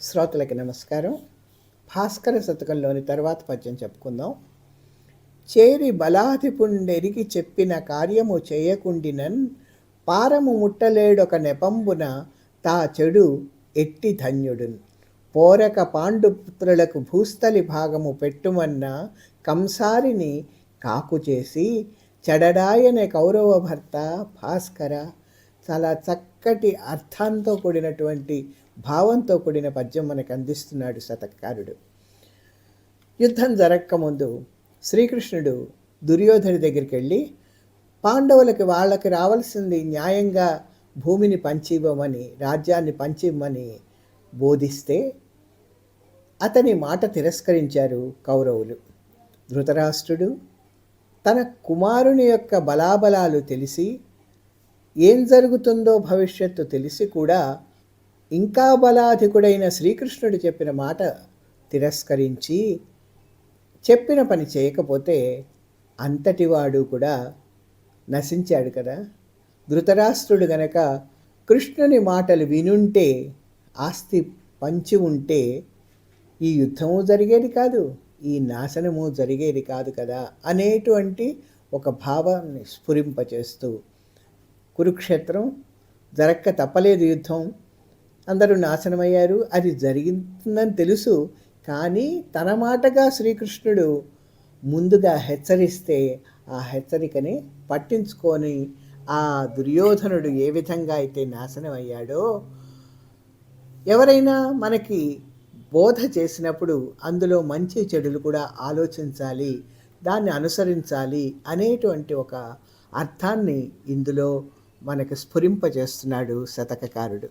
శ్రోతలకి నమస్కారం. భాస్కర శతకంలోని తర్వాత పద్యం చెప్పుకుందాం. చేరి బలాధిపుండెరిగి చెప్పిన కార్యము చేయకుండినన్ పారము ముట్టలేడొక నెపంబున తా చెడు ఎట్టి ధన్యుడున్. పోరక పాండుపుత్రులకు భూస్థలి భాగము పెట్టుమన్న కంసారిని కాకు చేసి చెడడాయనే కౌరవ భర్త భాస్కర. చాలా చక్కటి అర్థంతో కూడినటువంటి భావంతో కూడిన పద్యం మనకు అందిస్తున్నాడు శతకారుడు. యుద్ధం జరగకముందు శ్రీకృష్ణుడు దుర్యోధని దగ్గరికి వెళ్ళి పాండవులకి వాళ్ళకి రావాల్సింది న్యాయంగా భూమిని పంచివ్వమని, రాజ్యాన్ని పంచివ్వమని బోధిస్తే అతని మాట తిరస్కరించారు కౌరవులు. ధృతరాష్ట్రుడు తన కుమారుని యొక్క బలాబలాలు తెలిసి, ఏం జరుగుతుందో భవిష్యత్తు తెలిసి కూడా ఇంకా బలాధికుడైన శ్రీకృష్ణుడు చెప్పిన మాట తిరస్కరించి చెప్పిన పని చేయకపోతే అంతటివాడు కూడా నశించాడు కదా. ధృతరాష్ట్రుడు గనక కృష్ణుని మాటలు వినుంటే, ఆస్తి పంచి ఉంటే ఈ యుద్ధము జరిగేది కాదు, ఈ నాశనము జరిగేది కాదు కదా అనేటువంటి ఒక భావాన్ని స్ఫురింపచేస్తూ, కురుక్షేత్రం జరక్క తప్పలేదు, యుద్ధం అందరూ నాశనమయ్యారు, అది జరిగిందని తెలుసు. కానీ తన మాటగా శ్రీకృష్ణుడు ముందుగా హెచ్చరిస్తే ఆ హెచ్చరికని పట్టించుకొని ఆ దుర్యోధనుడు ఏ విధంగా అయితే నాశనం అయ్యాడో, ఎవరైనా మనకి బోధ చేసినప్పుడు అందులో మంచి చెడులు కూడా ఆలోచించాలి, దాన్ని అనుసరించాలి అనేటువంటి ఒక అర్థాన్ని ఇందులో మనకు స్ఫురింపజేస్తున్నాడు శతకకారుడు.